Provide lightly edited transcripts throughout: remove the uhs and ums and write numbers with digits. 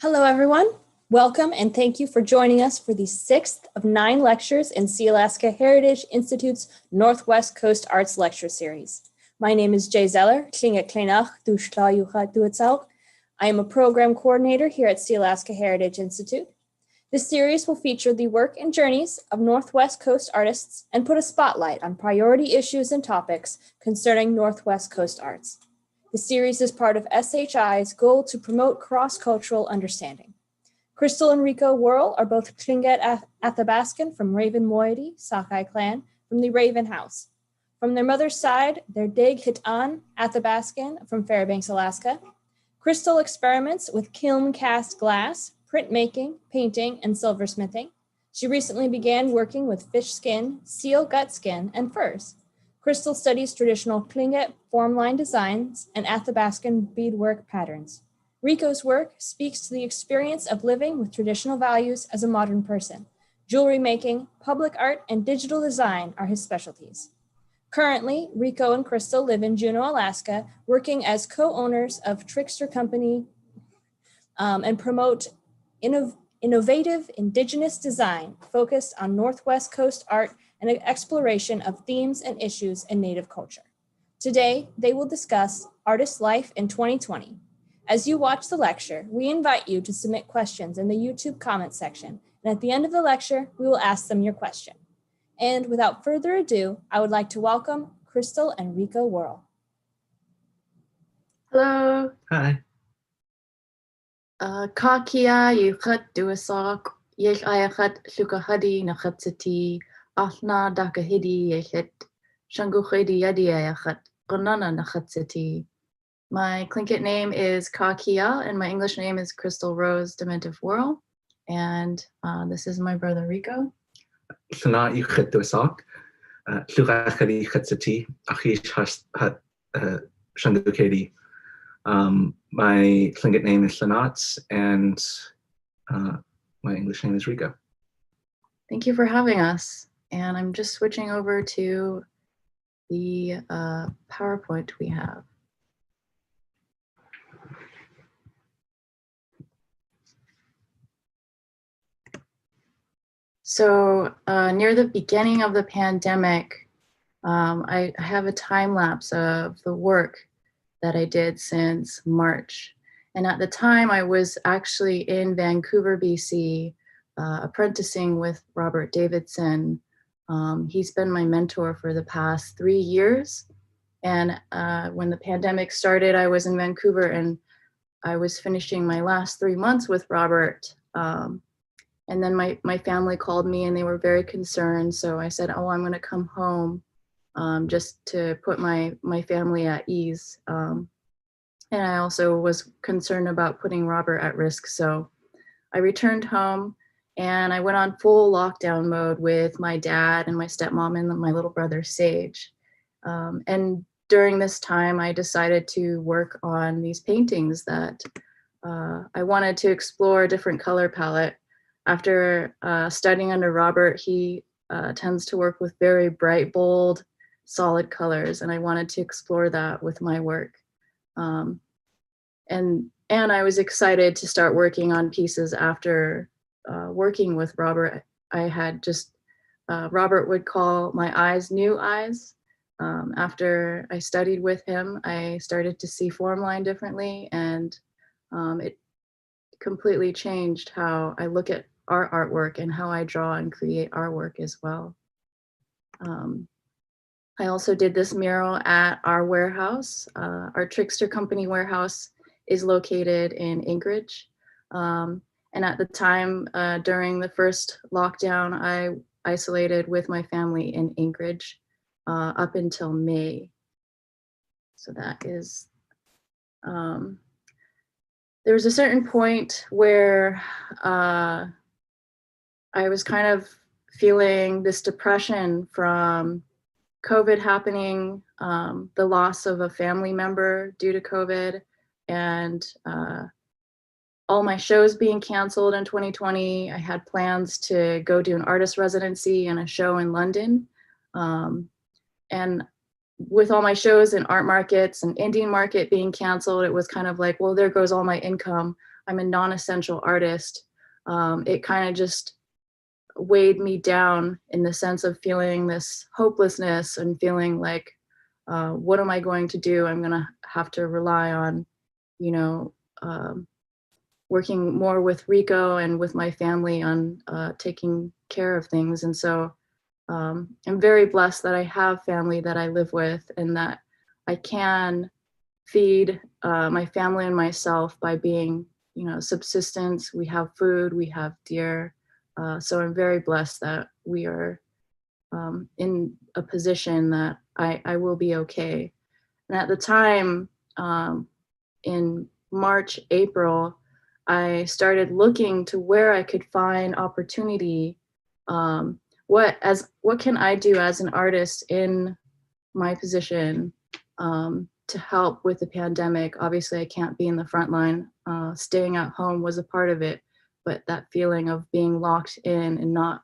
Hello, everyone. Welcome and thank you for joining us for the 6th of 9 lectures in Sealaska Heritage Institute's Northwest Coast Arts Lecture Series. My name is Jay Zeller, Tlingit Kleinach, Dushla Duetzauch. I am a program coordinator here at Sealaska Heritage Institute. This series will feature the work and journeys of Northwest Coast artists and put a spotlight on priority issues and topics concerning Northwest Coast arts. The series is part of SHI's goal to promote cross-cultural understanding. Crystal and Rico Worl are both Tlingit Athabaskan from Raven Moiety, Sakai clan, from the Raven House. From their mother's side, they're Dig Hitan Athabaskan from Fairbanks, Alaska. Crystal experiments with kiln cast glass, printmaking, painting, and silversmithing. She recently began working with fish skin, seal gut skin, and furs. Crystal studies traditional Tlingit formline designs and Athabaskan beadwork patterns. Rico's work speaks to the experience of living with traditional values as a modern person. Jewelry making, public art, and digital design are his specialties. Currently, Rico and Crystal live in Juneau, Alaska, working as co-owners of Trickster Company and promote innovative indigenous design focused on Northwest Coast art and an exploration of themes and issues in Native culture. Today, they will discuss artist life in 2020. As you watch the lecture, we invite you to submit questions in the YouTube comment section, and at the end of the lecture, we will ask them your question. And without further ado, I would like to welcome Crystal and Rico Worl. Hello. Hi. Kakia yukhat duasak yesh ayakhat shukahadi nakhatsati ahna dakahidi yeshet shangukhidi yadi ayakhat qanana nakhatsati. My Tlingit name is Kakia and my English name is Crystal Rose Dementive Worl. And this is my brother Rico. Sana yukhat duasak shukahadi khatsati ahish hat shangukhidi. My Tlingit name is Lanats, and my English name is Rico. Thank you for having us. And I'm just switching over to the PowerPoint we have. So near the beginning of the pandemic, I have a time lapse of the work that I did since March. And at the time I was actually in Vancouver, BC, apprenticing with Robert Davidson. He's been my mentor for the past 3 years. And when the pandemic started, I was in Vancouver and I was finishing my last 3 months with Robert. And then my family called me and they were very concerned. So I said, oh, I'm gonna come home. Just to put my family at ease. And I also was concerned about putting Robert at risk. So I returned home and I went on full lockdown mode with my dad and my stepmom and my little brother Sage. And during this time, I decided to work on these paintings that I wanted to explore a different color palette. After studying under Robert, he tends to work with very bright, bold, solid colors, and I wanted to explore that with my work. And I was excited to start working on pieces after working with Robert. I had just, Robert would call my eyes new eyes. After I studied with him, I started to see form line differently, and it completely changed how I look at our artwork and how I draw and create our work as well. I also did this mural at our warehouse. Our Trickster Company warehouse is located in Anchorage. And at the time, during the first lockdown, I isolated with my family in Anchorage up until May. So that is, there was a certain point where I was kind of feeling this depression from COVID happening, the loss of a family member due to COVID, and all my shows being canceled in 2020. I had plans to go do an artist residency and a show in London. And with all my shows in art markets and Indian market being canceled, it was kind of like, well, there goes all my income. I'm a non-essential artist, it kind of just weighed me down in the sense of feeling this hopelessness and feeling like, what am I going to do? I'm going to have to rely on, you know, working more with Rico and with my family on taking care of things. And so I'm very blessed that I have family that I live with and that I can feed my family and myself by being, you know, subsistence. We have food, we have deer. So I'm very blessed that we are in a position that I will be okay. And at the time, in March, April, I started looking to where I could find opportunity. What can I do as an artist in my position to help with the pandemic? Obviously, I can't be in the front line. Staying at home was a part of it, but that feeling of being locked in and not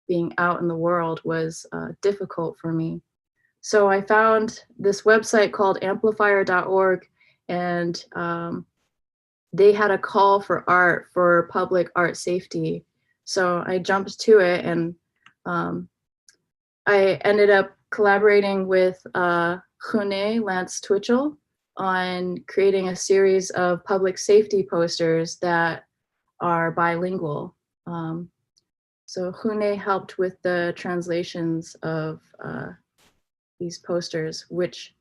being out in the world was difficult for me. So I found this website called Amplifierorg, and they had a call for art for public art safety. So I jumped to it, and I ended up collaborating with Hune Lance Twitchell on creating a series of public safety posters that are bilingual. So Hune helped with the translations of these posters, which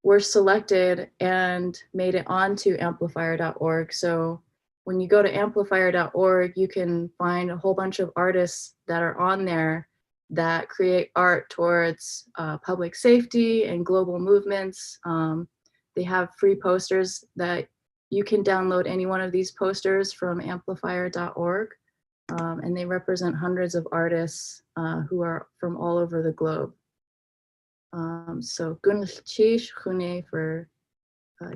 were selected and made it onto amplifier.org. So when you go to amplifier.org, you can find a whole bunch of artists that are on there that create art towards public safety and global movements. They have free posters that you can download any one of these posters from amplifier.org. And they represent hundreds of artists who are from all over the globe. So Gunchish Hune for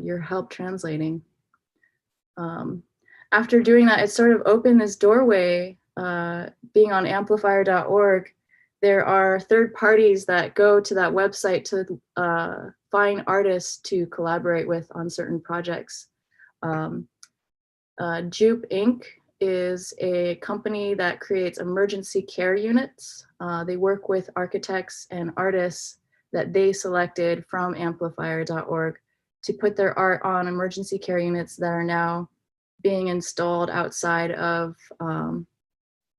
your help translating. After doing that, it sort of opened this doorway. Being on amplifier.org, there are third parties that go to that website to find artists to collaborate with on certain projects. Jupe Inc. is a company that creates emergency care units. They work with architects and artists that they selected from amplifier.org to put their art on emergency care units that are now being installed outside of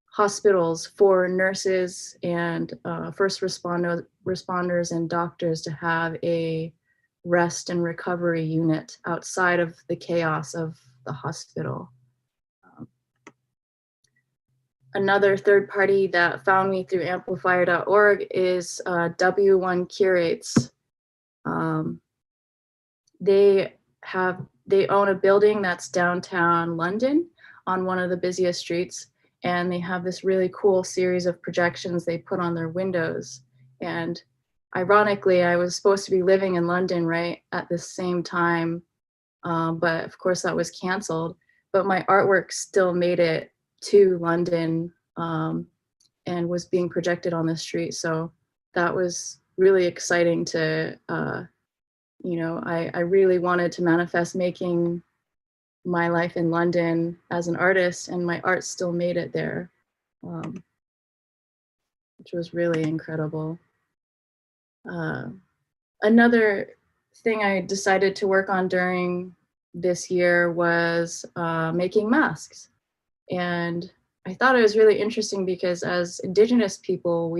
hospitals for nurses and first responders and doctors to have a rest and recovery unit outside of the chaos of the hospital. Another third party that found me through amplifier.org is W1 Curates. They own a building that's downtown London on one of the busiest streets, and they have this really cool series of projections they put on their windows. And ironically, I was supposed to be living in London right at the same time, but of course that was canceled. But my artwork still made it to London and was being projected on the street. So that was really exciting to, you know, I really wanted to manifest making my life in London as an artist, and my art still made it there, which was really incredible. Another thing I decided to work on during this year was making masks. And I thought it was really interesting because as Indigenous people,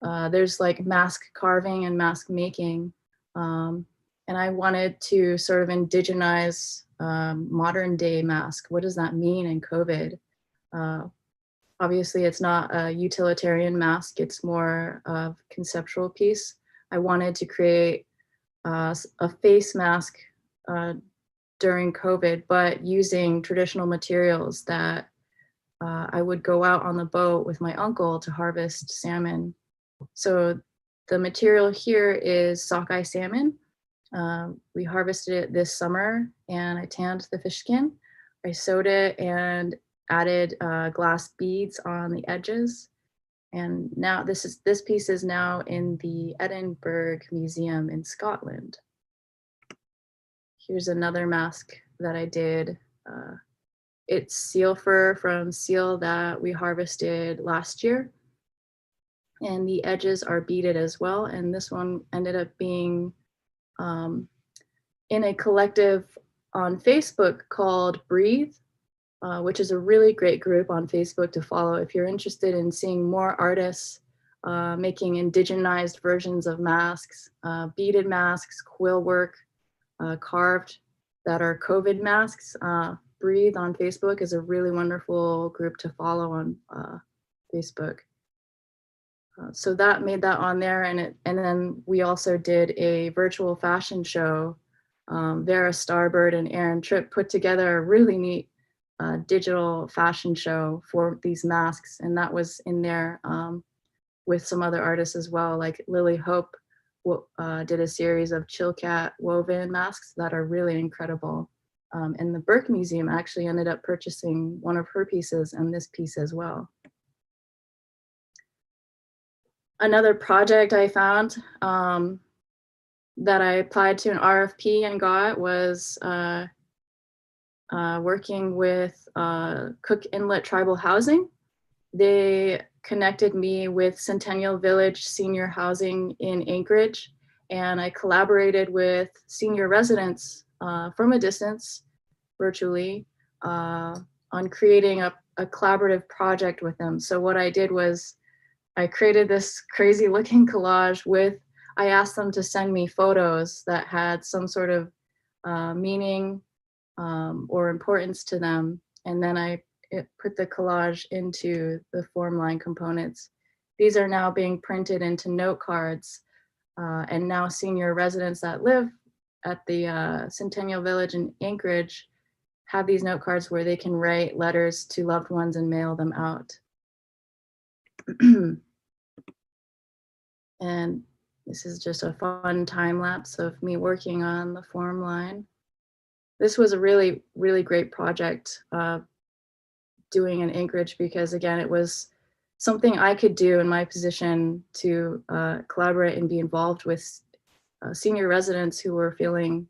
there's like mask carving and mask making. And I wanted to sort of indigenize modern day mask. What does that mean in COVID? Obviously, it's not a utilitarian mask. It's more of a conceptual piece. I wanted to create a face mask during COVID, but using traditional materials that I would go out on the boat with my uncle to harvest salmon. So the material here is sockeye salmon. We harvested it this summer, and I tanned the fish skin. I sewed it and added glass beads on the edges. And now this piece is now in the Edinburgh Museum in Scotland. Here's another mask that I did it's seal fur from seal that we harvested last year. And the edges are beaded as well. And this one ended up being in a collective on Facebook called Breathe, which is a really great group on Facebook to follow if you're interested in seeing more artists making indigenized versions of masks, beaded masks, quill work, carved that are COVID masks. Breathe on Facebook is a really wonderful group to follow on Facebook. So that made that on there, and then we also did a virtual fashion show. Vera Starbird and Aaron Tripp put together a really neat digital fashion show for these masks, and that was in there with some other artists as well, like Lily Hope did a series of Chilkat woven masks that are really incredible. And the Burke Museum actually ended up purchasing one of her pieces and this piece as well. Another project I found that I applied to an RFP and got was working with Cook Inlet Tribal Housing. They connected me with Centennial Village Senior Housing in Anchorage, and I collaborated with senior residents from a distance, virtually, on creating a collaborative project with them. So what I did was I created this crazy looking collage I asked them to send me photos that had some sort of meaning or importance to them. And then I put the collage into the form line components. These are now being printed into note cards. And now senior residents that live at the Centennial Village in Anchorage have these note cards where they can write letters to loved ones and mail them out. And this is just a fun time lapse of me working on the form line. This was a really, really great project doing in Anchorage because, again, it was something I could do in my position to collaborate and be involved with senior residents who were feeling,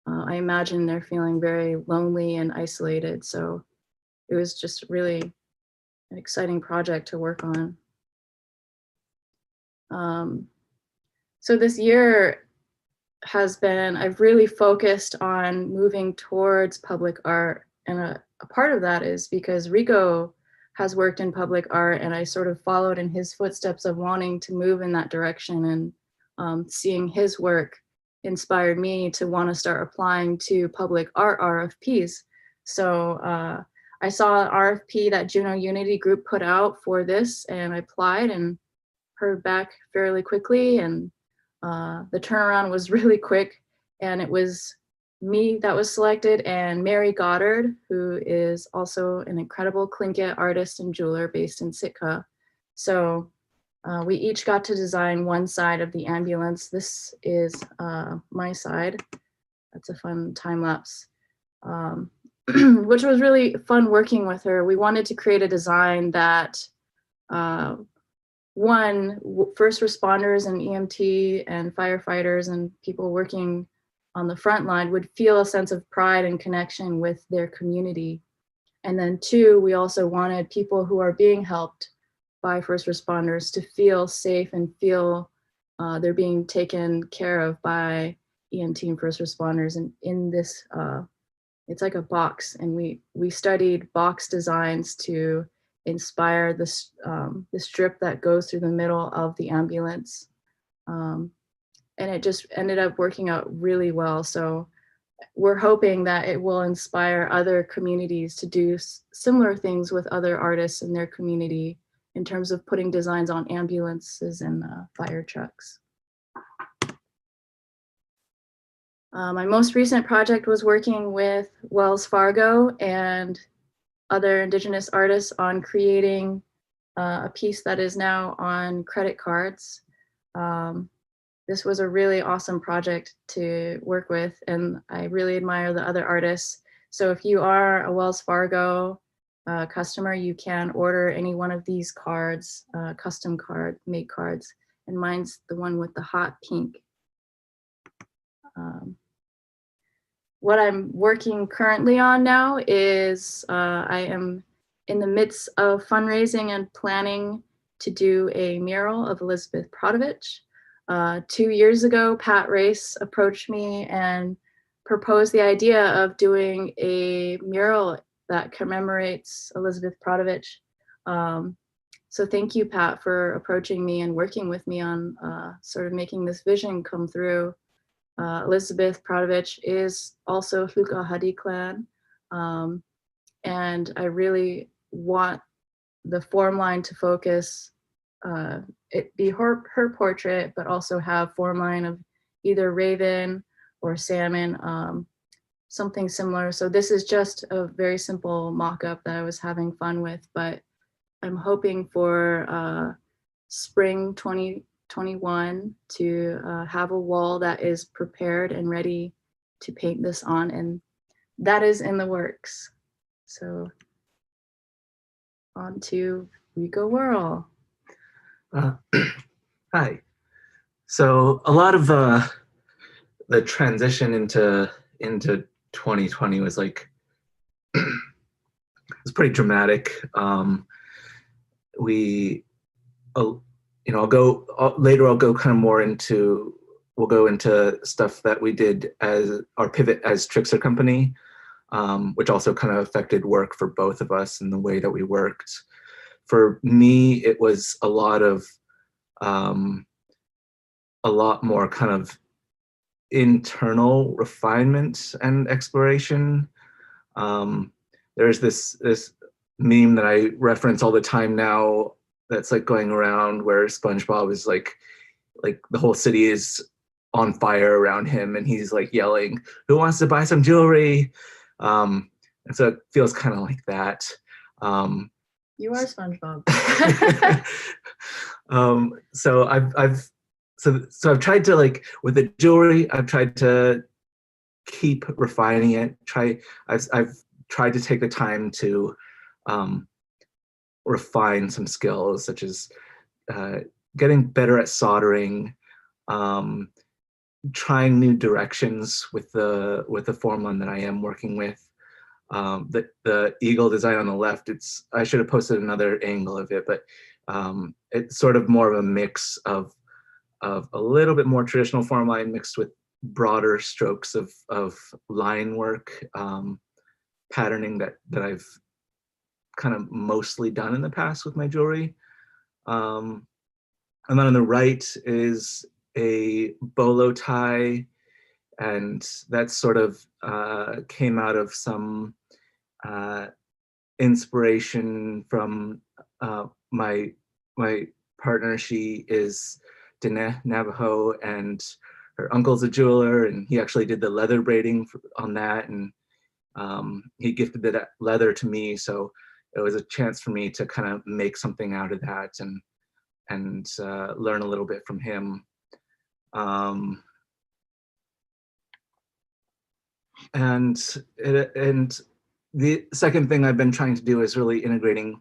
I imagine they're feeling very lonely and isolated. So it was just really an exciting project to work on. So this year has been, I've really focused on moving towards public art. And a part of that is because Rico has worked in public art, and I sort of followed in his footsteps of wanting to move in that direction, and seeing his work inspired me to want to start applying to public art RFPs. So I saw an RFP that Juneau Unity Group put out for this, and I applied and heard back fairly quickly, and the turnaround was really quick, and it was me that was selected and Mary Goddard, who is also an incredible Tlingit artist and jeweler based in Sitka. So we each got to design one side of the ambulance. This is my side. That's a fun time lapse, which was really fun working with her. We wanted to create a design that first responders and EMT and firefighters and people working on the front line would feel a sense of pride and connection with their community. And then two, we also wanted people who are being helped by first responders to feel safe and feel they're being taken care of by EMT and first responders. And in this, it's like a box, and we studied box designs to inspire the strip that goes through the middle of the ambulance. And it just ended up working out really well. So we're hoping that it will inspire other communities to do similar things with other artists in their community in terms of putting designs on ambulances and fire trucks. My most recent project was working with Wells Fargo and other Indigenous artists on creating a piece that is now on credit cards. This was a really awesome project to work with, and I really admire the other artists. So if you are a Wells Fargo customer, you can order any one of these cards, custom made cards, and mine's the one with the hot pink. what I'm working currently on now is I am in the midst of fundraising and planning to do a mural of Elizabeth Prattovich. 2 years ago, Pat Race approached me and proposed the idea of doing a mural that commemorates Elizabeth Prattovich. So thank you, Pat, for approaching me and working with me on sort of making this vision come through. Elizabeth Prattovich is also Tlingit clan, and I really want the form line to focus, it be her portrait, but also have form line of either raven or salmon, something similar. So this is just a very simple mock-up that I was having fun with, but I'm hoping for spring 2021 to have a wall that is prepared and ready to paint this on, and that is in the works. So on to Rico Worl. Hi. So a lot of the transition into 2020 was like it's pretty dramatic. I'll go later. I'll go kind of more into. We'll go into stuff that we did as our pivot as Trickster Company, which also kind of affected work for both of us and the way that we worked. For me, it was a lot more kind of internal refinement and exploration. There's this meme that I reference all the time now that's like going around where SpongeBob is like the whole city is on fire around him and he's like yelling, "Who wants to buy some jewelry?" And so it feels kind of like that. You are SpongeBob. So I've tried to, like, with the jewelry, I've tried to keep refining it. I've tried to take the time to refine some skills, such as getting better at soldering, trying new directions with the form line that I am working with. The eagle design on the left, I should have posted another angle of it, but it's sort of more of a mix of a little bit more traditional form line mixed with broader strokes of line work, patterning that I've kind of mostly done in the past with my jewelry. And then on the right is a bolo tie, and that sort of came out of some inspiration from my partner. She is Diné Navajo, and her uncle's a jeweler, and he actually did the leather braiding on that, and he gifted that leather to me, so it was a chance for me to kind of make something out of that and learn a little bit from him. And the second thing I've been trying to do is really integrating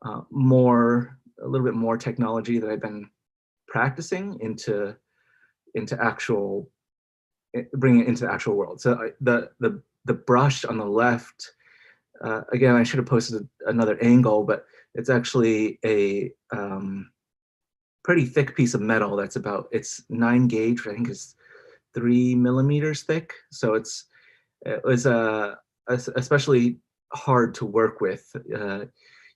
a little bit more technology that I've been practicing into actual, bringing it into the actual world. So the brush on the left, again, I should have posted another angle, but it's actually a pretty thick piece of metal it's 9 gauge, I think is 3 millimeters thick. So it was especially hard to work with.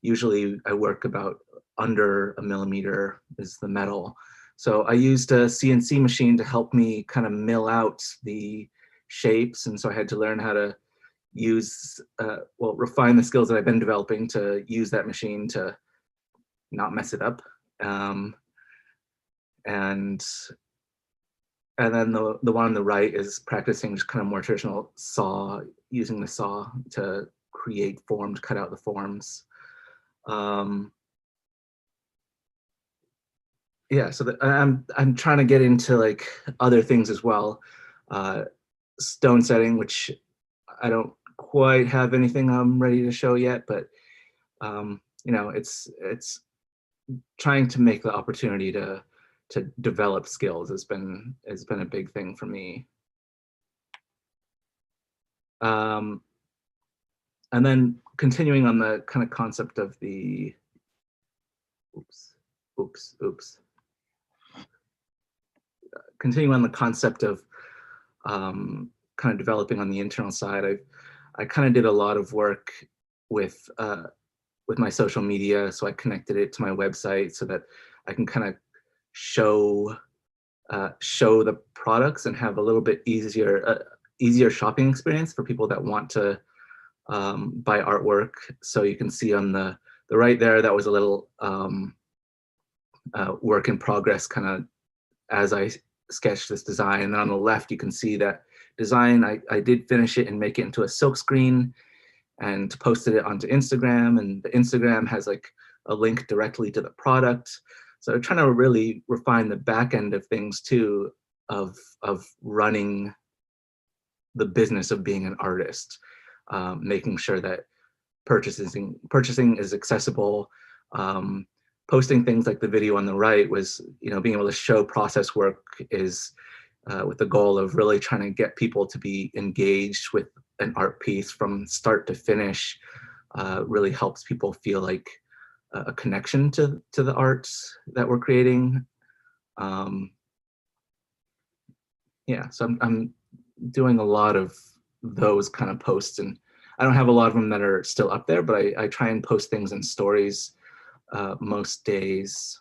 Usually I work about under 1 millimeter is the metal. So I used a CNC machine to help me kind of mill out the shapes. And so I had to learn how to refine the skills that I've been developing to use that machine to not mess it up. And then the one on the right is practicing just kind of more traditional using the saw to create form, to cut out the forms. Yeah, so I'm trying to get into like other things as well. Stone setting, which I don't quite have anything I'm ready to show yet, but it's trying to make the opportunity to develop skills has been a big thing for me. And then continuing on the kind of concept of the, continuing on the concept of kind of developing on the internal side, I kind of did a lot of work with my social media. So I connected it to my website so that I can kind of show the products and have a little bit easier shopping experience for people that want to buy artwork. So you can see on the right there, that was a little work in progress kind of as I sketched this design. And then on the left, you can see that design. I did finish it and make it into a silk screen and posted it onto Instagram. And the Instagram has like a link directly to the product. So I'm trying to really refine the back end of things too, of running the business of being an artist, making sure that purchasing is accessible. Posting things like the video on the right was, being able to show process work is with the goal of really trying to get people to be engaged with an art piece from start to finish. Really helps people feel like a connection to the arts that we're creating. Yeah, so I'm doing a lot of those kind of posts, and I don't have a lot of them that are still up there, but I try and post things in stories most days.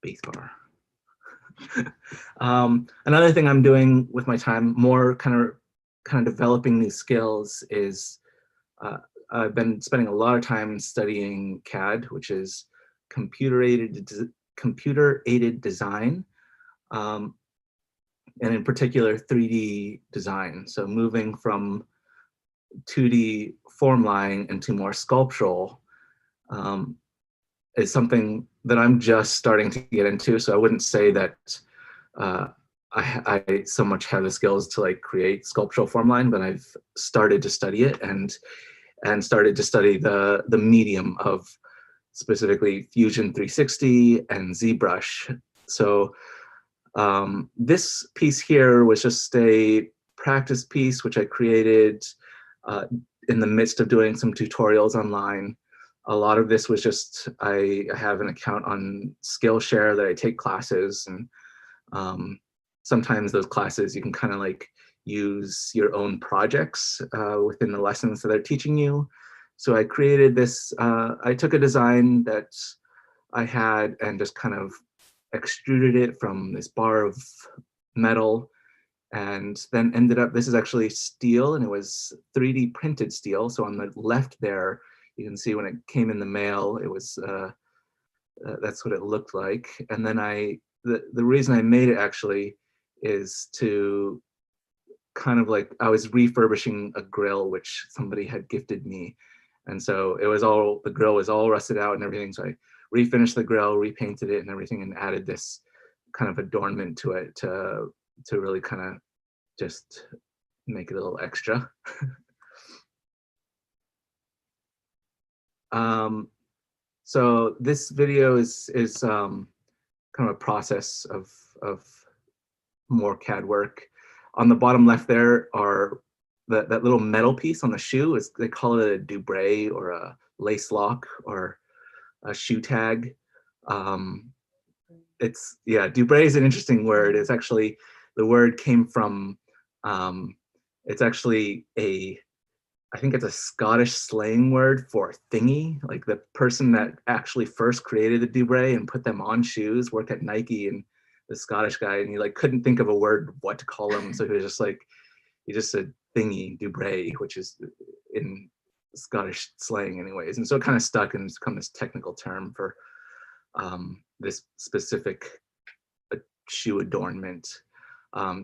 Spacebar. Another thing I'm doing with my time, more kind of developing these skills, is I've been spending a lot of time studying CAD, which is computer-aided design, and in particular 3D design. So moving from 2D form line into more sculptural is something that I'm just starting to get into. So I wouldn't say that I so much have the skills to like create sculptural form line, but I've started to study it and started to study the medium of specifically Fusion 360 and Zbrush. So this piece here was just a practice piece which I created in the midst of doing some tutorials online. A lot of this was just, I have an account on Skillshare that I take classes, and sometimes those classes you can kind of like use your own projects within the lessons that they're teaching you. So I created this, I took a design that I had and just kind of extruded it from this bar of metal, and then ended up, this is actually steel, and it was 3D printed steel. So on the left there, you can see when it came in the mail, it was, that's what it looked like. And then the reason I made it actually is to kind of like, I was refurbishing a grill which somebody had gifted me. And so it was all, the grill was all rusted out and everything. So I refinished the grill, repainted it and everything, and added this kind of adornment to it to really kind of just make it a little extra. So this video is kind of a process of more CAD work. On the bottom left there are that little metal piece on the shoe, is they call it a Dubray or a lace lock or a shoe tag. It's, yeah, Dubray is an interesting word. It's actually, the word came from, it's actually I think it's a Scottish slang word for thingy. Like the person that actually first created the Dubray and put them on shoes worked at Nike, and the Scottish guy, and he like couldn't think of a word what to call him. So he was just like, he just said thingy, Dubray, which is in Scottish slang anyways. And so it kind of stuck and it's become this technical term for this specific shoe adornment.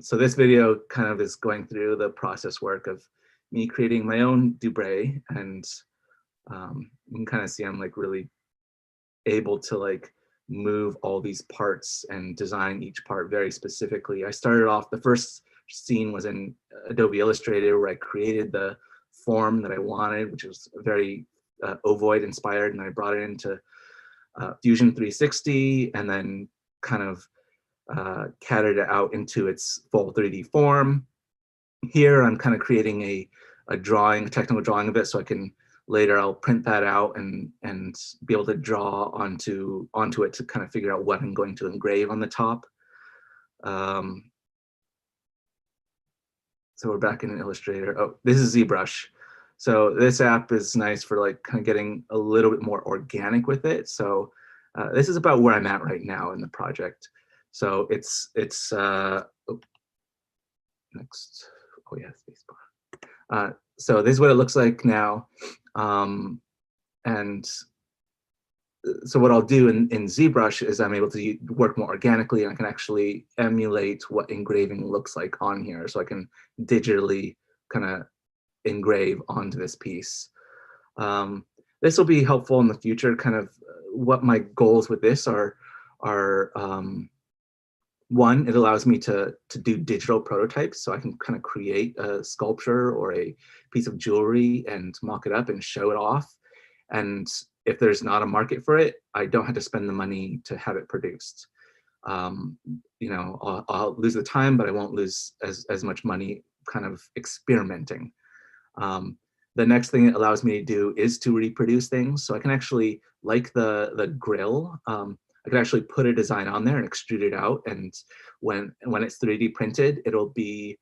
So this video kind of is going through the process work of me creating my own Dubray, and you can kind of see I'm like really able to like move all these parts and design each part very specifically. I started off, the first scene was in Adobe Illustrator where I created the form that I wanted, which was very ovoid inspired, and I brought it into Fusion 360 and then kind of CAD'd it out into its full 3D form. Here I'm kind of creating a drawing, a technical drawing of it, so I can later I'll print that out and be able to draw onto it to kind of figure out what I'm going to engrave on the top. So we're back in Illustrator. Oh, this is Zbrush. So this app is nice for like kind of getting a little bit more organic with it. So this is about where I'm at right now in the project. So it's oh, next. Oh yeah, spacebar. So this is what it looks like now. And so what I'll do in Zbrush is I'm able to work more organically, and I can actually emulate what engraving looks like on here. So I can digitally kind of engrave onto this piece. This will be helpful in the future. Kind of what my goals with this are one, it allows me to do digital prototypes, so I can kind of create a sculpture or a piece of jewelry and mock it up and show it off. And if there's not a market for it, I don't have to spend the money to have it produced. You know, I'll lose the time, but I won't lose as much money kind of experimenting. The next thing it allows me to do is to reproduce things. So I can actually, like the grill, I can actually put a design on there and extrude it out. And when it's 3D printed, it'll be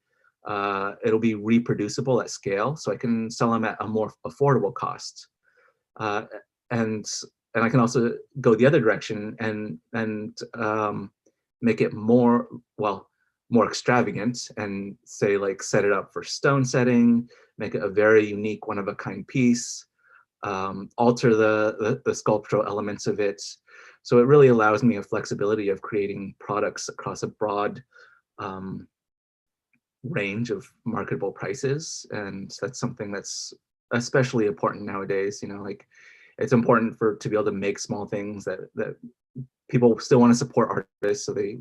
reproducible at scale. So I can sell them at a more affordable cost. And I can also go the other direction and make it more extravagant and say like set it up for stone setting, make it a very unique one of a kind piece, alter the sculptural elements of it. So it really allows me a flexibility of creating products across a broad range of marketable prices. And that's something that's especially important nowadays. You know, like it's important to be able to make small things that people still want to support artists, so they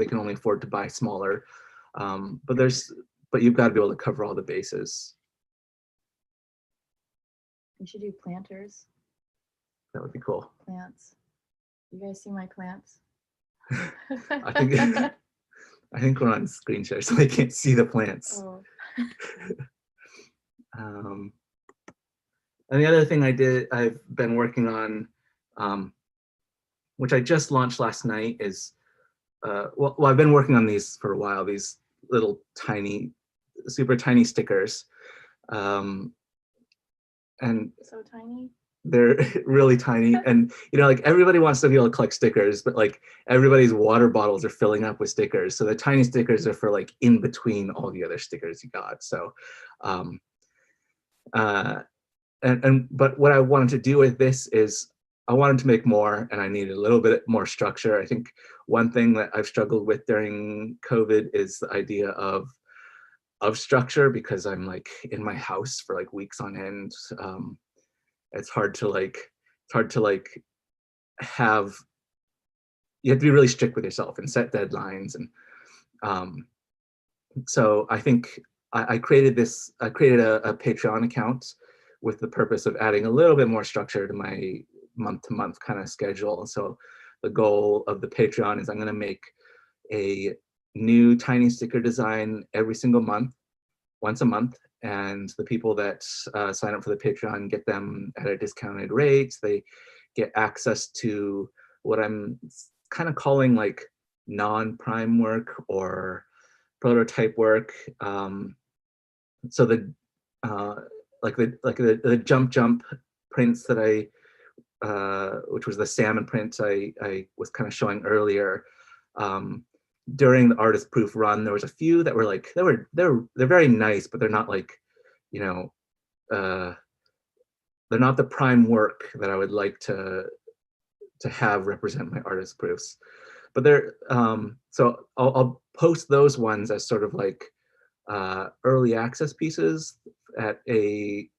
can only afford to buy smaller. But you've got to be able to cover all the bases. You should do planters. That would be cool. Plants. You guys see my plants? I think we're on screen share, so they can't see the plants. Oh. And the other thing I've been working on, which I just launched last night, is well, I've been working on these for a while. These little tiny, super tiny stickers, and so tiny. They're really tiny. And you know, like everybody wants to be able to collect stickers, but like everybody's water bottles are filling up with stickers. So the tiny stickers are for like in between all the other stickers you got. So, but what I wanted to do with this is I wanted to make more, and I needed a little bit more structure. I think one thing that I've struggled with during COVID is the idea of structure, because I'm like in my house for like weeks on end. It's hard to have, you have to be really strict with yourself and set deadlines. And so I think I created a Patreon account with the purpose of adding a little bit more structure to my month-to-month kind of schedule. So the goal of the Patreon is I'm going to make a new tiny sticker design every single month, once a month. And the people that sign up for the Patreon get them at a discounted rate. They get access to what I'm kind of calling like non-prime work or prototype work. So the jump prints that which was the salmon print I was kind of showing earlier. During the artist proof run, there was a few that were like, they're very nice, but they're not like, you know, they're not the prime work that I would like to have represent my artist proofs. But they're so I'll post those ones as sort of like early access pieces at a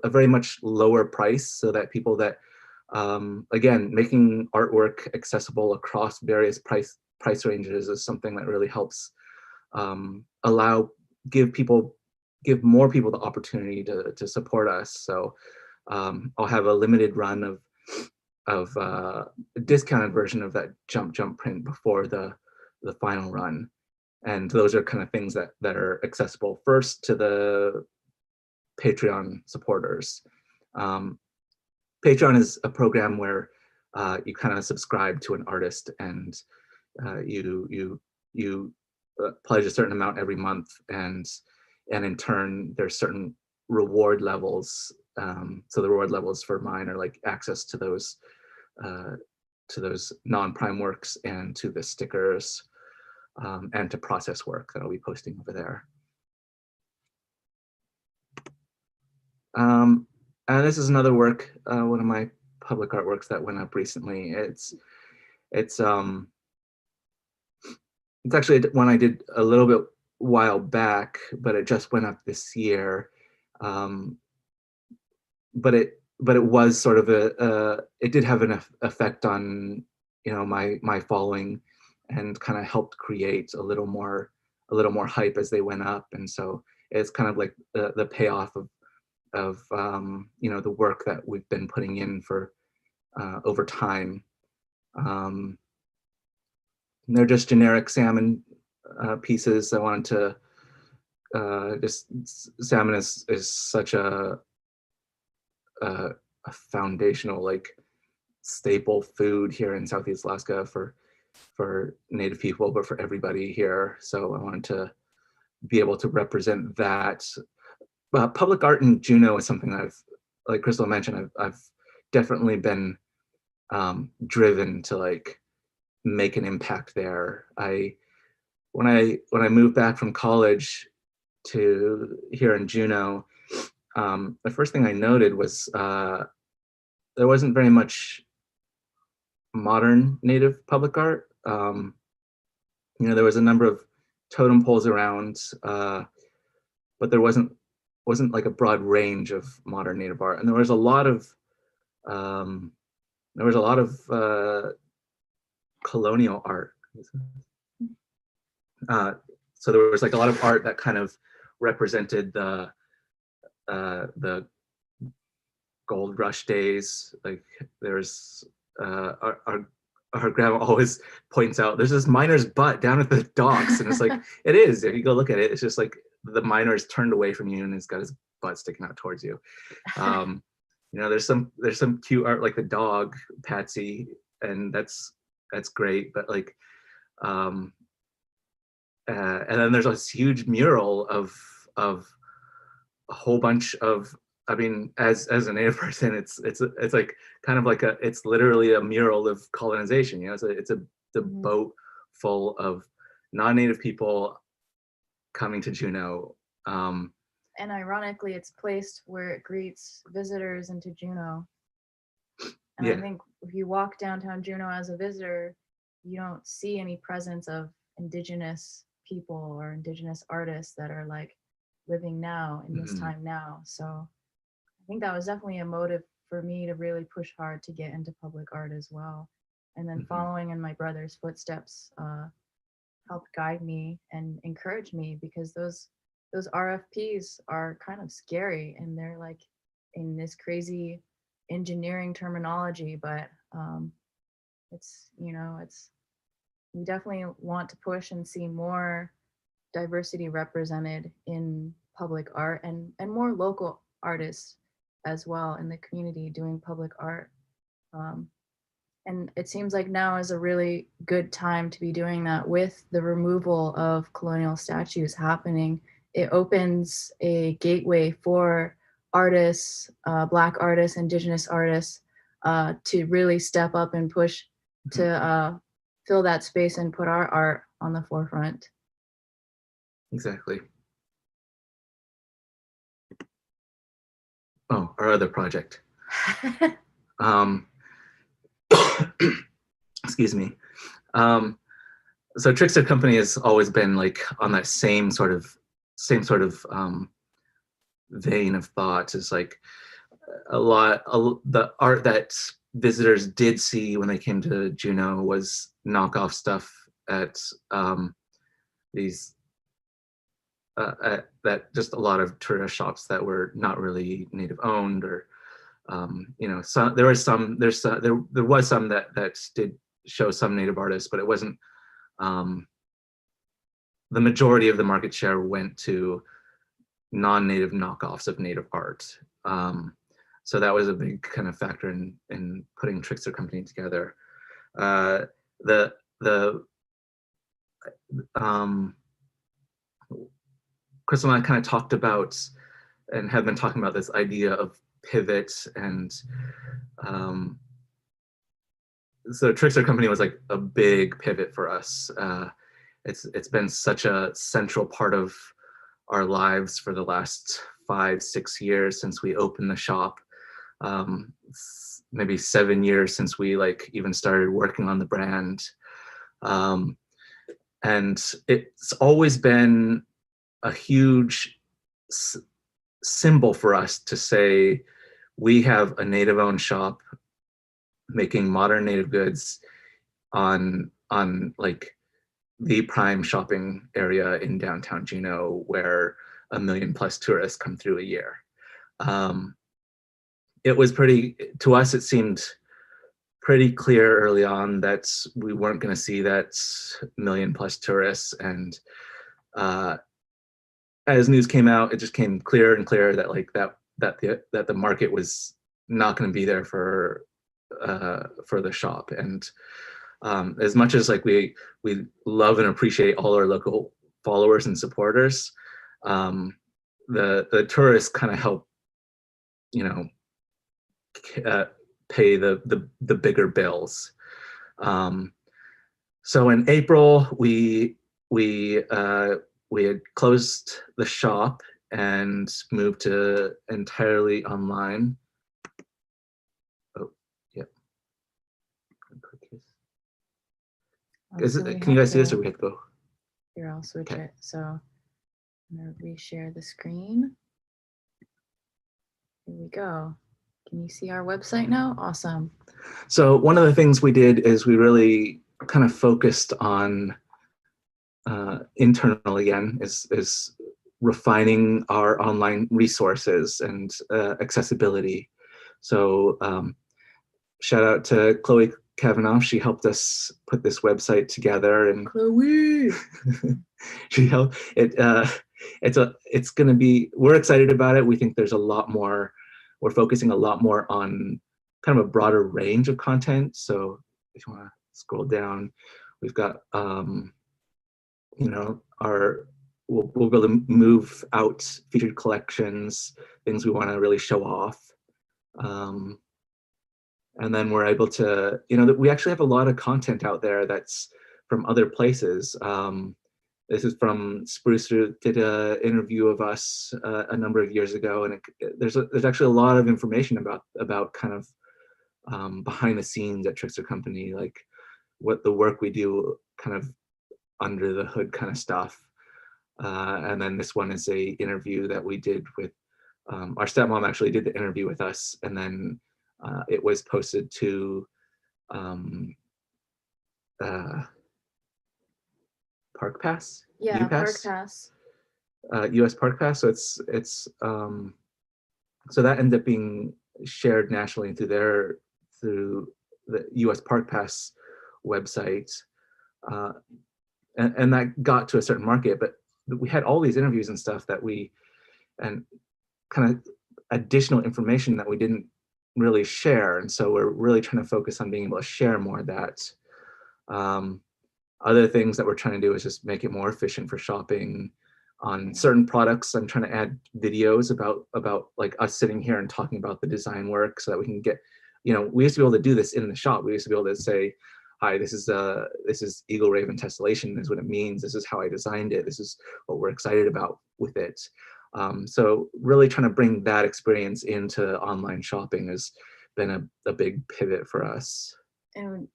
very much lower price, so that people that again, making artwork accessible across various price ranges is something that really helps give more people the opportunity to support us. So I'll have a limited run of a discounted version of that jump print before the the final run. And those are kind of things that are accessible first to the Patreon supporters. Patreon is a program where you kind of subscribe to an artist, and you pledge a certain amount every month, and in turn there's certain reward levels. So the reward levels for mine are like access to those non-prime works and to the stickers, and to process work that I'll be posting over there. And this is another work, one of my public artworks that went up recently. It's actually one I did a little bit while back, but it just went up this year. But it was sort of it did have an effect on, you know, my following, and kind of helped create a little more hype as they went up. And so it's kind of like the payoff of you know, the work that we've been putting in for over time. They're just generic salmon pieces. I wanted to just, salmon is such a foundational, like, staple food here in Southeast Alaska for Native people, but for everybody here. So I wanted to be able to represent that. Public art in Juneau is something that I've, like Crystal mentioned, I've definitely been driven to, like, make an impact there. When I moved back from college to here in Juneau, the first thing I noted was there wasn't very much modern Native public art. You know, there was a number of totem poles around, but there wasn't like a broad range of modern Native art, and there was a lot of colonial art. So there was like a lot of art that kind of represented the gold rush days. Like there's our grandma always points out there's this miner's butt down at the docks, and it's like, it is, if you go look at it, it's just like the miner's turned away from you and he's got his butt sticking out towards you. You know, there's some cute art like the dog Patsy, and that's great, but like and then there's this huge mural of a whole bunch of, I mean, as a Native person, it's like kind of like it's literally a mural of colonization. You know, it's a boat full of non-Native people coming to Juneau. And ironically, it's placed where it greets visitors into Juneau. And Yeah. I think if you walk downtown Juneau as a visitor, you don't see any presence of Indigenous people or Indigenous artists that are like living now in this time now. So I think that was definitely a motive for me to really push hard to get into public art as well. And then following in my brother's footsteps helped guide me and encourage me, because those RFPs are kind of scary, and they're like in this crazy engineering terminology, but it's, you know, we definitely want to push and see more diversity represented in public art, and more local artists as well in the community doing public art. And it seems like now is a really good time to be doing that with the removal of colonial statues happening. It opens a gateway for artists, Black artists, Indigenous artists, to really step up and push to fill that space and put our art on the forefront. Exactly. Oh, our other project. Excuse me. So Trickster Company has always been like on that same sort of vein of thought. Is like the art that visitors did see when they came to Juneau was knockoff stuff at these that just a lot of tourist shops that were not really Native owned, or you know, there was some that did show some Native artists, but it wasn't the majority of the market share went to non-native knockoffs of native art. So that was a big kind of factor in putting Trickster Company together. Crystal and I kind of talked about and have been talking about this idea of pivot, and so Trickster Company was like a big pivot for us. It's been such a central part of our lives for the last 5-6 years since we opened the shop. Maybe 7 years since we like even started working on the brand. And it's always been a huge symbol for us to say we have a native owned shop making modern native goods on like the prime shopping area in downtown Juneau, where 1 million+ tourists come through a year. It was to us, it seemed pretty clear early on that we weren't going to see that 1 million+ tourists. And as news came out, it just came clearer and clearer that like that the market was not going to be there for the shop. And as much as like we love and appreciate all our local followers and supporters, the tourists kind of help, you know, pay the bigger bills. So in April, we had closed the shop and moved to entirely online. Oh, yeah. Can you guys see this, or we have to go? Here, I'll switch it. So I'm gonna reshare the screen. Here we go. Can you see our website now? Awesome. So one of the things we did is we really kind of focused on internal again, is refining our online resources and accessibility. So shout out to Chloe Kavanaugh. She helped us put this website together, and Chloe, she helped it. It's going to be. We're excited about it. We think there's a lot more. We're focusing a lot more on kind of a broader range of content. So if you want to scroll down, we've got you know, we'll be able to move out featured collections, things we want to really show off. And then we're able to, you know, that we actually have a lot of content out there that's from other places. This is from Zbrush, who did an interview of us a number of years ago, and there's actually a lot of information about kind of behind the scenes at Trickster Company, like what the work we do, kind of under the hood kind of stuff. And then this one is a interview that we did with our stepmom. Actually did the interview with us, and then it was posted to Park Pass. yeah, UPass? Park Pass. US Park Pass. So it's so that ended up being shared nationally through the US Park Pass website. And that got to a certain market, but we had all these interviews and stuff and kind of additional information that we didn't really share. And so we're really trying to focus on being able to share more of that. Other things that we're trying to do is just make it more efficient for shopping on certain products. I'm trying to add videos about like us sitting here and talking about the design work, so that we can get, you know, we used to be able to do this in the shop. We used to be able to say, hi, this is Eagle Raven tessellation. This is what it means. This is how I designed it. This is what we're excited about with it. So really trying to bring that experience into online shopping has been a big pivot for us. And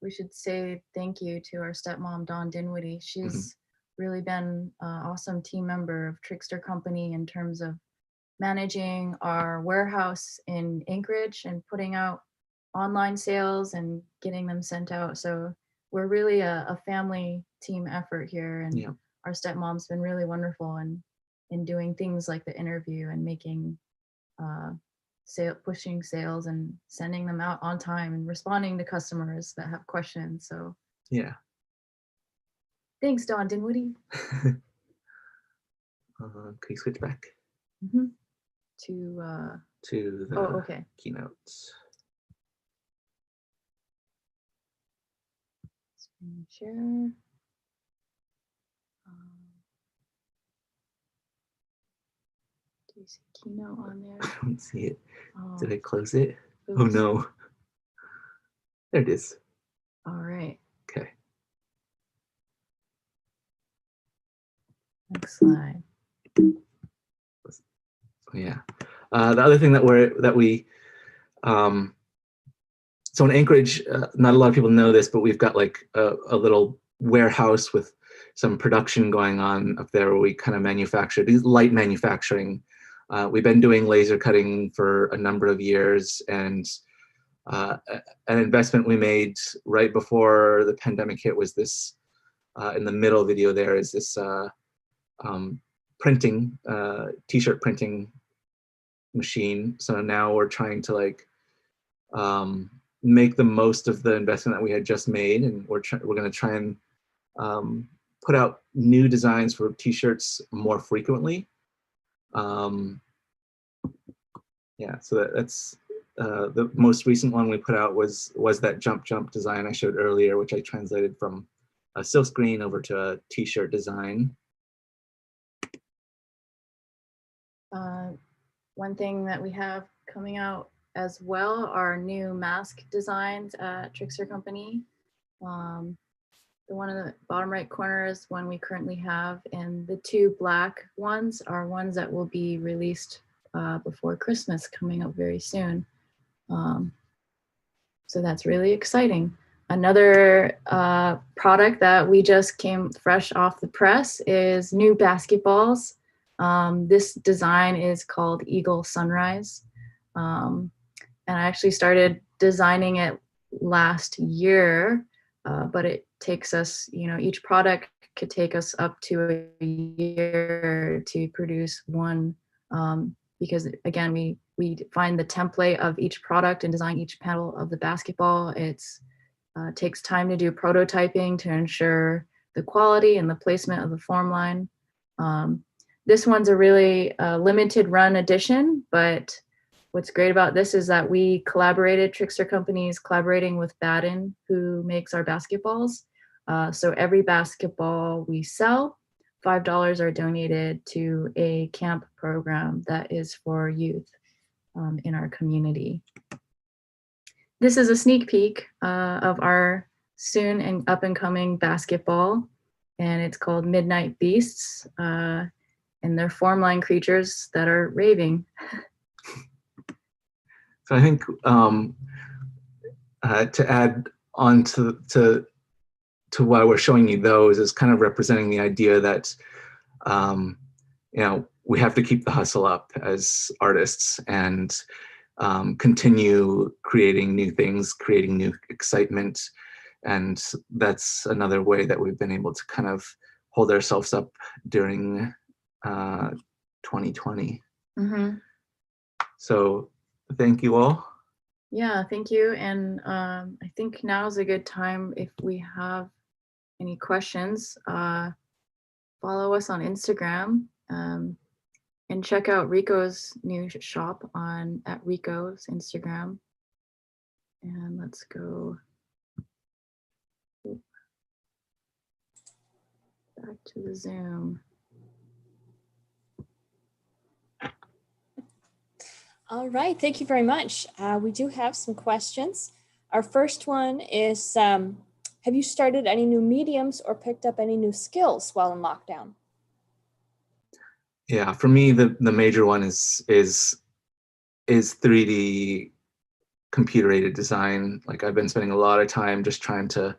we should say thank you to our stepmom, Dawn Dinwiddie. She's really been an awesome team member of Trickster Company in terms of managing our warehouse in Anchorage and putting out online sales and getting them sent out. So we're really a family team effort here, and our stepmom's been really wonderful in doing things like the interview and making pushing sales and sending them out on time and responding to customers that have questions. So Thanks, Don Dinwiddie. Can you switch back To to the okay. keynotes? Screen share. Do you see keynote on there? I don't see it. Oh, Did I close it? oops. Oh no. There it is. All right. Okay. Next slide. Yeah. The other thing that we so in Anchorage, not a lot of people know this, but we've got like a little warehouse with some production going on up there where we kind of manufacture these light manufacturing. We've been doing laser cutting for a number of years, and an investment we made right before the pandemic hit was this, in the middle video there is this printing, t-shirt printing machine. So now we're trying to like make the most of the investment that we had just made, and we're going to try and put out new designs for t-shirts more frequently. Yeah, so that's the most recent one we put out was that jump design I showed earlier, which I translated from a silkscreen over to a t-shirt design. One thing that we have coming out as well are new mask designs at Trickster Company. The one in the bottom right corner is one we currently have, and the two black ones are ones that will be released before Christmas, coming up very soon. So that's really exciting. Another product that we just came fresh off the press is new basketballs. This design is called Eagle Sunrise. And I actually started designing it last year, but it takes us, each product could take us up to a year to produce one, because again, we find the template of each product and design each panel of the basketball. It's takes time to do prototyping to ensure the quality and the placement of the form line. This one's a really limited run edition, but what's great about this is that we collaborated, Trickster Companies collaborating with Baden, who makes our basketballs. So every basketball we sell, $5 are donated to a camp program that is for youth in our community. This is a sneak peek of our soon and up and coming basketball, and it's called Midnight Beasts, and they're formline creatures that are raving. So I think to add on to why we're showing you those is kind of representing the idea that we have to keep the hustle up as artists and continue creating new things, creating new excitement. And that's another way that we've been able to kind of hold ourselves up during 2020. Mm-hmm. So thank you all. Yeah, thank you. And I think now is a good time if we have any questions. Follow us on Instagram. And check out Rico's new shop at Rico's Instagram. And let's go back to the Zoom. All right, thank you very much. We do have some questions. Our first one is, have you started any new mediums or picked up any new skills while in lockdown? Yeah, for me, the major one is 3D computer-aided design. Like I've been spending a lot of time just trying to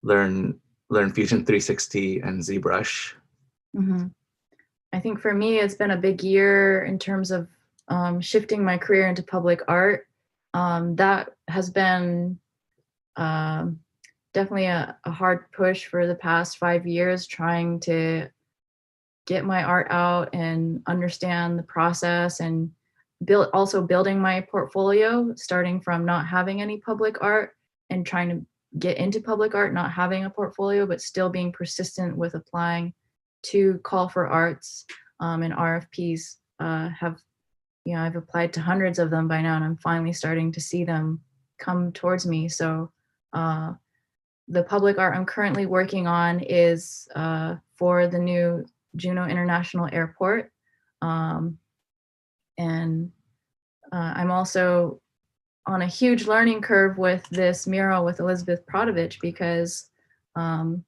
learn Fusion 360 and Zbrush. Mm-hmm. I think for me, it's been a big year in terms of shifting my career into public art. That has been definitely a hard push for the past 5 years, trying to get my art out and understand the process, and building my portfolio, starting from not having any public art and trying to get into public art, not having a portfolio, but still being persistent with applying to call for arts and RFPs. I've applied to hundreds of them by now, and I'm finally starting to see them come towards me. So the public art I'm currently working on is for the new Juneau International Airport. And I'm also on a huge learning curve with this mural with Elizabeth Prattovich, because working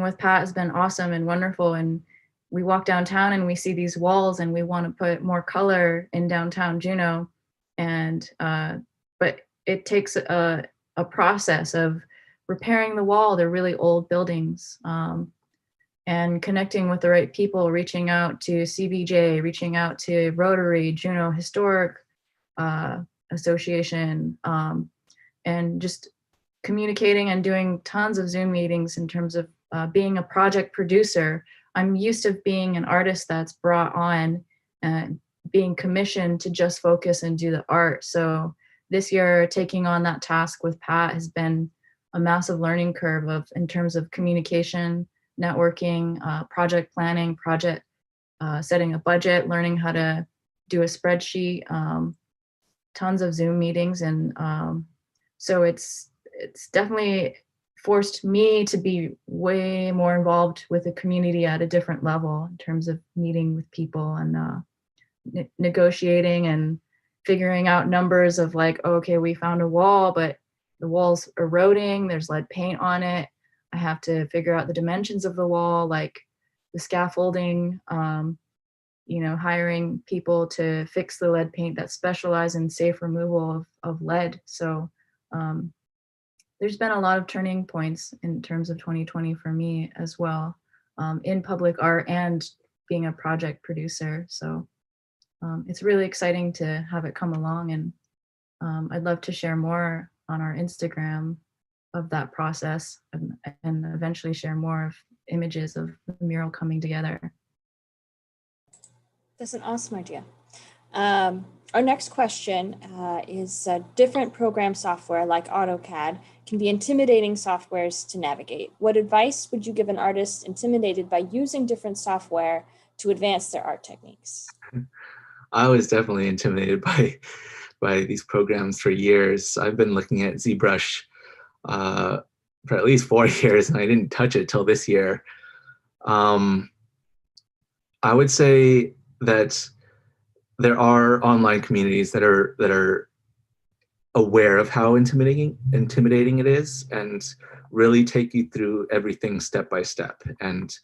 with Pat has been awesome and wonderful. And we walk downtown and we see these walls, and we want to put more color in downtown Juneau. And but it takes a process of repairing the wall. They're really old buildings, and connecting with the right people, reaching out to CBJ, reaching out to Rotary, Juneau Historic Association, and just communicating and doing tons of Zoom meetings in terms of being a project producer. I'm used to being an artist that's brought on and being commissioned to just focus and do the art. So this year, taking on that task with Pat has been a massive learning curve in terms of communication, networking, project planning, project setting a budget, learning how to do a spreadsheet, tons of Zoom meetings. And so it's definitely forced me to be way more involved with the community at a different level in terms of meeting with people and negotiating and figuring out numbers of like, oh, okay, we found a wall, but the wall's eroding, there's lead paint on it. I have to figure out the dimensions of the wall, like the scaffolding, hiring people to fix the lead paint that specialize in safe removal of lead. So there's been a lot of turning points in terms of 2020 for me as well, in public art and being a project producer. So it's really exciting to have it come along, and I'd love to share more on our Instagram of that process, and eventually share more of images of the mural coming together. That's an awesome idea. Our next question is different program software like AutoCAD can be intimidating softwares to navigate. What advice would you give an artist intimidated by using different software to advance their art techniques? I was definitely intimidated by these programs for years. I've been looking at Zbrush for at least 4 years, and I didn't touch it till this year. I would say that there are online communities that are aware of how intimidating it is, and really take you through everything step by step. And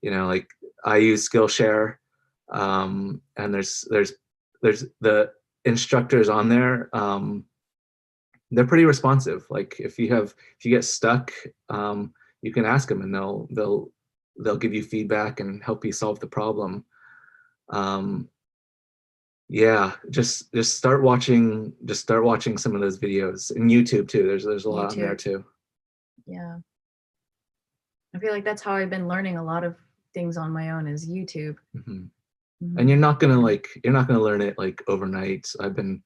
like I use Skillshare, and there's the instructors on there. They're pretty responsive. Like if you get stuck, you can ask them, and they'll give you feedback and help you solve the problem. Yeah, just start watching some of those videos, and YouTube too. There's a lot on there too. Yeah, I feel like that's how I've been learning a lot of things on my own, is YouTube. Mm-hmm. Mm-hmm. And you're not gonna learn it like overnight. I've been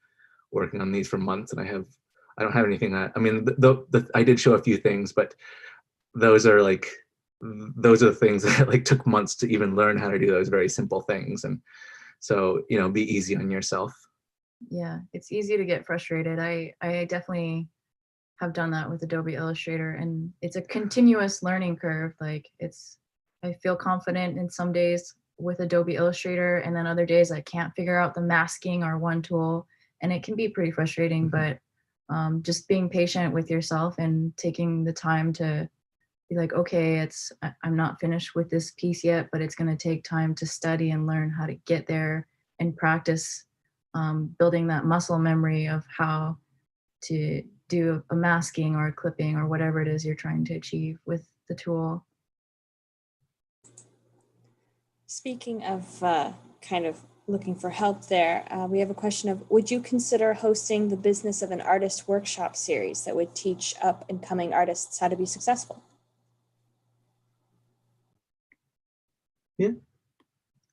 working on these for months, and I don't have anything that, I mean, I did show a few things, but those are the things that like took months to even learn how to do those very simple things. And so, be easy on yourself. Yeah, it's easy to get frustrated. I definitely have done that with Adobe Illustrator, and it's a continuous learning curve. Like I feel confident in some days with Adobe Illustrator, and then other days I can't figure out the masking or one tool, and it can be pretty frustrating. But just being patient with yourself and taking the time to be like, okay, I'm not finished with this piece yet, but it's going to take time to study and learn how to get there and practice building that muscle memory of how to do a masking or a clipping or whatever it is you're trying to achieve with the tool. Speaking of kind of looking for help there, we have a question of, would you consider hosting the Business of an Artist workshop series that would teach up and coming artists how to be successful? Yeah.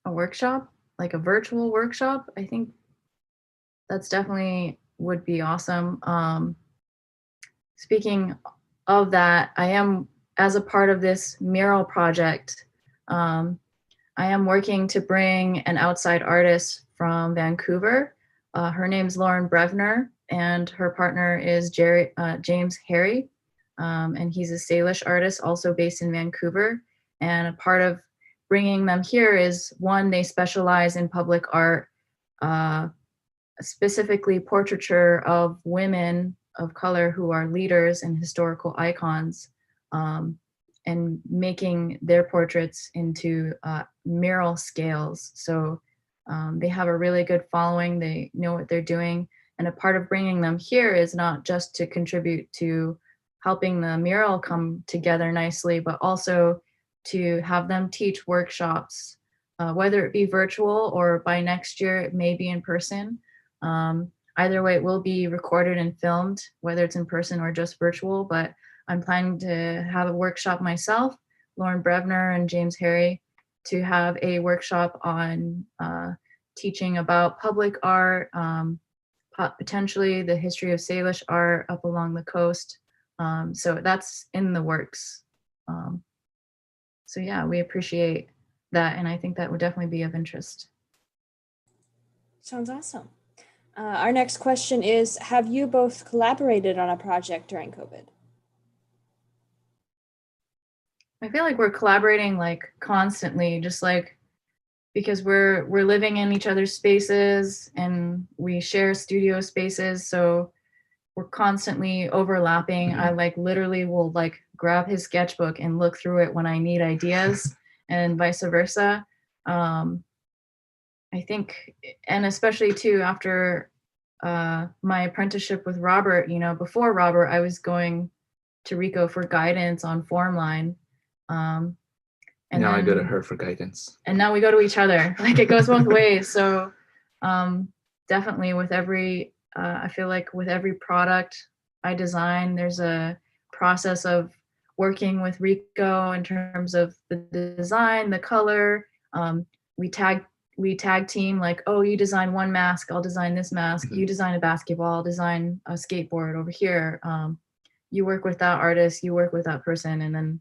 A workshop, like a virtual workshop, I think that's definitely would be awesome. speaking of that, I am, as a part of this mural project, I am working to bring an outside artist from Vancouver. Her name's Lauren Brevner, and her partner is James Harry, and he's a Salish artist also based in Vancouver. And a part of bringing them here is, one, they specialize in public art, specifically portraiture of women of color who are leaders and historical icons, and making their portraits into mural scales. So they have a really good following, they know what they're doing. And a part of bringing them here is not just to contribute to helping the mural come together nicely, but also to have them teach workshops, whether it be virtual or by next year, it may be in person. Either way, it will be recorded and filmed, whether it's in person or just virtual, but I'm planning to have a workshop myself, Lauren Brevner and James Harry, to have a workshop on teaching about public art, potentially the history of Salish art up along the coast. So that's in the works. So yeah, we appreciate that, and I think that would definitely be of interest. Sounds awesome. Our next question is, have you both collaborated on a project during COVID? I feel like we're collaborating like constantly, just like, because we're living in each other's spaces and we share studio spaces, so we're constantly overlapping. Mhm. I like literally will like grab his sketchbook and look through it when I need ideas and vice versa. I think, and especially too after my apprenticeship with Robert, you know, before Robert, I was going to Rico for guidance on Formline. And now then, I go to her for guidance. and now we go to each other. Like it goes both ways. So definitely with every, I feel like with every product I design, there's a process of working with Rico in terms of the design, the color. We tag team, like, oh, you design one mask, I'll design this mask. Mhm. You design a basketball, I'll design a skateboard over here. You work with that artist, you work with that person, and then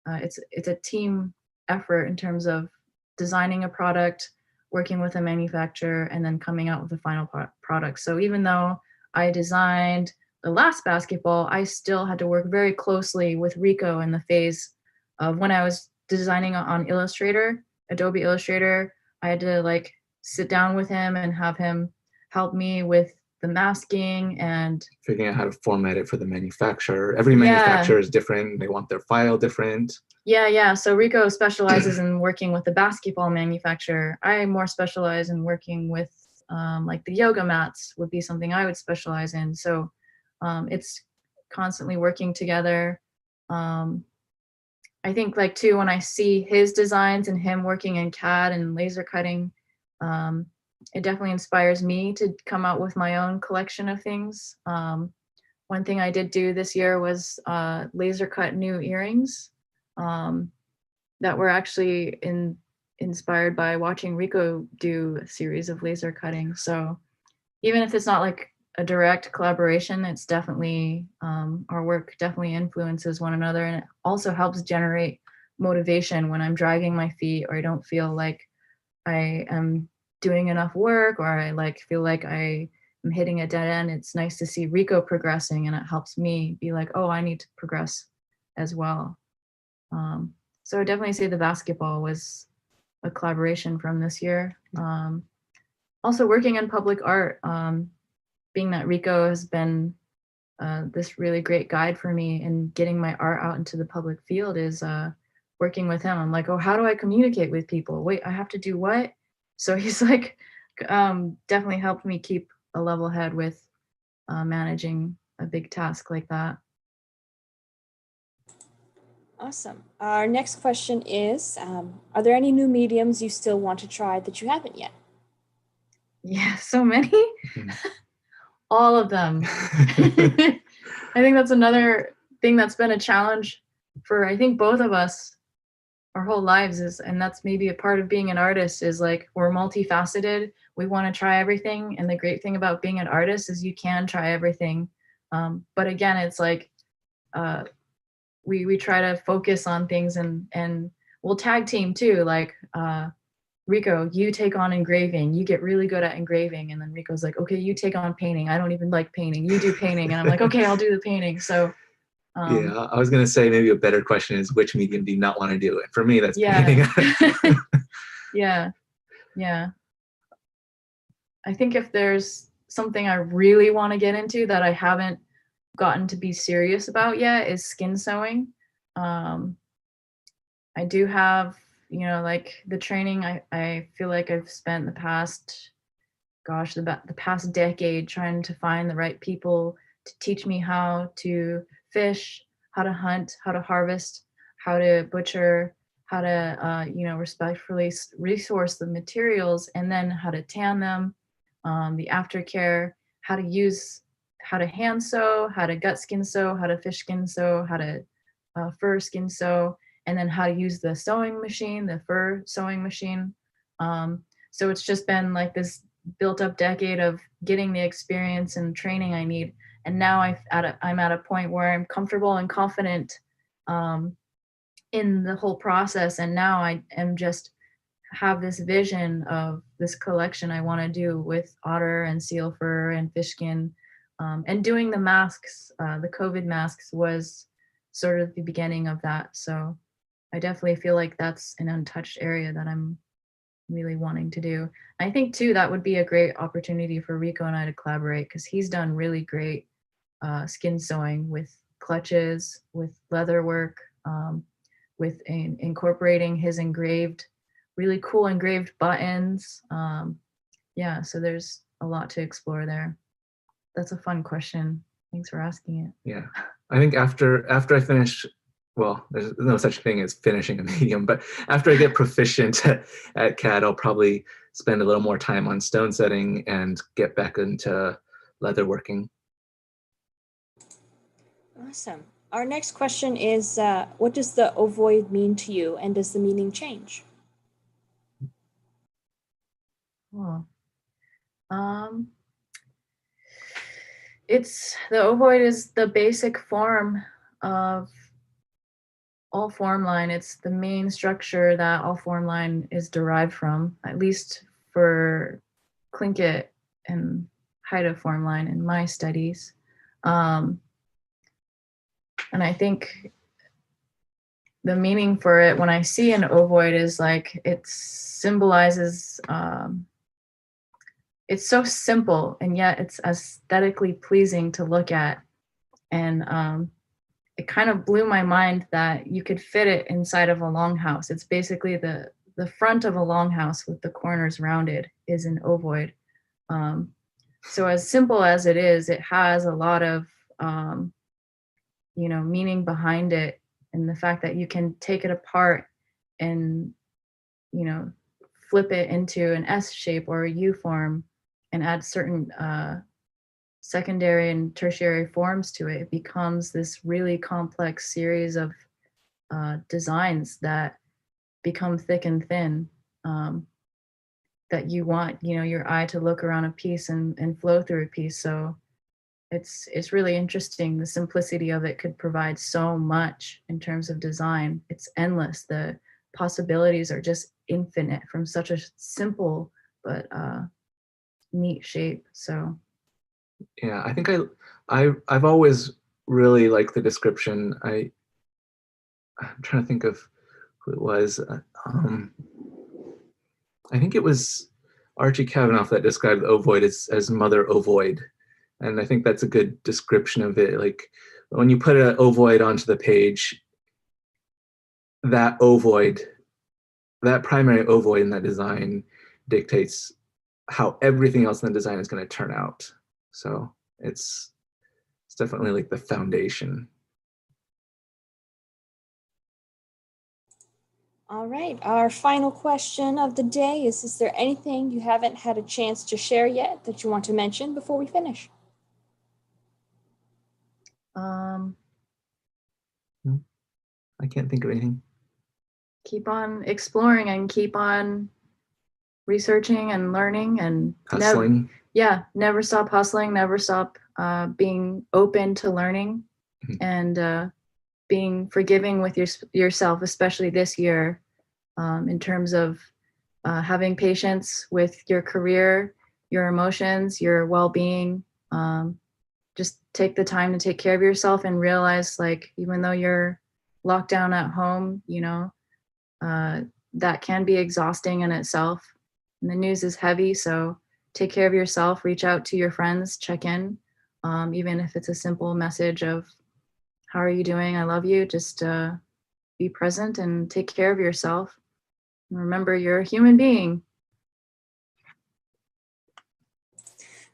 it's a team effort in terms of designing a product, working with a manufacturer, and then coming out with the final product. So even though I designed the last basketball, I still had to work very closely with Rico in the phase of when I was designing on Illustrator, Adobe Illustrator. I had to like sit down with him and have him help me with the masking and figuring out how to format it for the manufacturer. Every Yeah. manufacturer is different. They want their file different. Yeah. So Rico specializes in working with the basketball manufacturer. I more specialize in working with like the yoga mats would be something I would specialize in. So it's constantly working together. I think like too, when I see his designs and him working in CAD and laser cutting, it definitely inspires me to come out with my own collection of things. One thing I did do this year was laser cut new earrings that were actually inspired by watching Rico do a series of laser cutting. So even if it's not like a direct collaboration, it's definitely, our work definitely influences one another, and it also helps generate motivation when I'm dragging my feet or I don't feel like I am doing enough work, or I like feel like I am hitting a dead end. It's nice to see Rico progressing, and it helps me be like, oh, I need to progress as well. So I definitely say the basketball was a collaboration from this year. Also working in public art, being that Rico has been this really great guide for me in getting my art out into the public field is working with him. I'm like, oh, how do I communicate with people? Wait, I have to do what? So he's like, definitely helped me keep a level head with managing a big task like that. Awesome. Our next question is, are there any new mediums you still want to try that you haven't yet? Yeah, so many. Mhm. All of them. I think that's another thing that's been a challenge for, I think, both of us our whole lives is, and that's maybe a part of being an artist, is like we're multifaceted. We want to try everything. And the great thing about being an artist is you can try everything. But again, it's like we try to focus on things, and we'll tag team too. Like Rico, you take on engraving. You get really good at engraving, and then Rico's like, okay, you take on painting. I don't even like painting. You do painting, and I'm like, okay, I'll do the painting. So. Yeah, I was gonna say maybe a better question is which medium do you not want to do? And for me, that's painting. Yeah. I think if there's something I really want to get into that I haven't gotten to be serious about yet is skin sewing. I do have, like the training. I feel like I've spent the past decade trying to find the right people to teach me how to fish, how to hunt, how to harvest, how to butcher, how to respectfully resource the materials, and then how to tan them, the aftercare, how to hand sew, how to gut skin sew, how to fish skin sew, how to fur skin sew, and then how to use the sewing machine, the fur sewing machine. So it's just been like this built up decade of getting the experience and training I need. And now I'm at a point where I'm comfortable and confident in the whole process. And now I am just have this vision of this collection I want to do with otter and seal fur and fish skin. And doing the masks, the COVID masks was sort of the beginning of that. So I definitely feel like that's an untouched area that I'm really wanting to do. I think too that would be a great opportunity for Rico and I to collaborate, because he's done really great skin sewing with clutches, with leather work, with incorporating his really cool engraved buttons. Yeah, so there's a lot to explore there. That's a fun question. Thanks for asking it. Yeah, I think after I finish, well, there's no such thing as finishing a medium, but after I get proficient at CAD, I'll probably spend a little more time on stone setting and get back into leatherworking. Awesome. Our next question is, what does the ovoid mean to you, and does the meaning change? Oh. The ovoid is the basic form of all form line. It's the main structure that all form line is derived from, at least for Tlingit and Haida form line in my studies. And I think the meaning for it when I see an ovoid is like it symbolizes, it's so simple and yet it's aesthetically pleasing to look at. And it kind of blew my mind that you could fit it inside of a longhouse. It's basically the front of a longhouse with the corners rounded is an ovoid. So as simple as it is, it has a lot of meaning behind it, and the fact that you can take it apart and flip it into an S shape or a U form and add certain secondary and tertiary forms to it. It becomes this really complex series of designs that become thick and thin, that you want your eye to look around a piece and flow through a piece. So it's really interesting. The simplicity of it could provide so much in terms of design. It's endless. The possibilities are just infinite from such a simple but neat shape. So yeah, I think I've always really liked the description. I'm trying to think of who it was. I think it was Archie Kavanaugh that described the ovoid as mother ovoid. And I think that's a good description of it. Like when you put an ovoid onto the page, that primary ovoid in that design dictates how everything else in the design is going to turn out. So it's definitely like the foundation. All right, our final question of the day is there anything you haven't had a chance to share yet that you want to mention before we finish? I can't think of anything. Keep on exploring and keep on researching and learning and hustling. Never stop hustling, never stop being open to learning. and being forgiving with yourself, especially this year, in terms of having patience with your career, your emotions, your well-being. Just take the time to take care of yourself and realize, like, even though you're locked down at home, you know, that can be exhausting in itself. And the news is heavy, so take care of yourself, reach out to your friends, check in, even if it's a simple message of, how are you doing? I love you. Just be present and take care of yourself. And remember, you're a human being.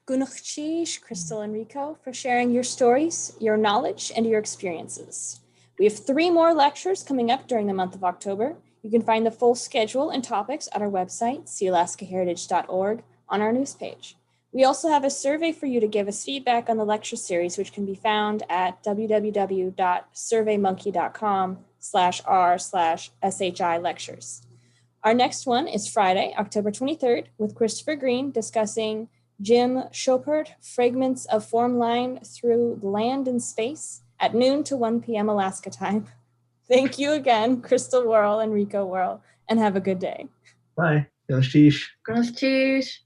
Gunachchish, Crystal and Rico, for sharing your stories, your knowledge, and your experiences. We have 3 more lectures coming up during the month of October. You can find the full schedule and topics at our website, sealaskaheritage.org, on our news page. We also have a survey for you to give us feedback on the lecture series, which can be found at www.surveymonkey.com/r/SHI lectures. Our next one is Friday, October 23rd, with Christopher Green discussing Jim Chopard, Fragments of Form Line Through Land and Space, at noon to 1 p.m. Alaska time. Thank you again, Crystal Worl and Rico Worl, and have a good day. Bye. Goshish. Cheers.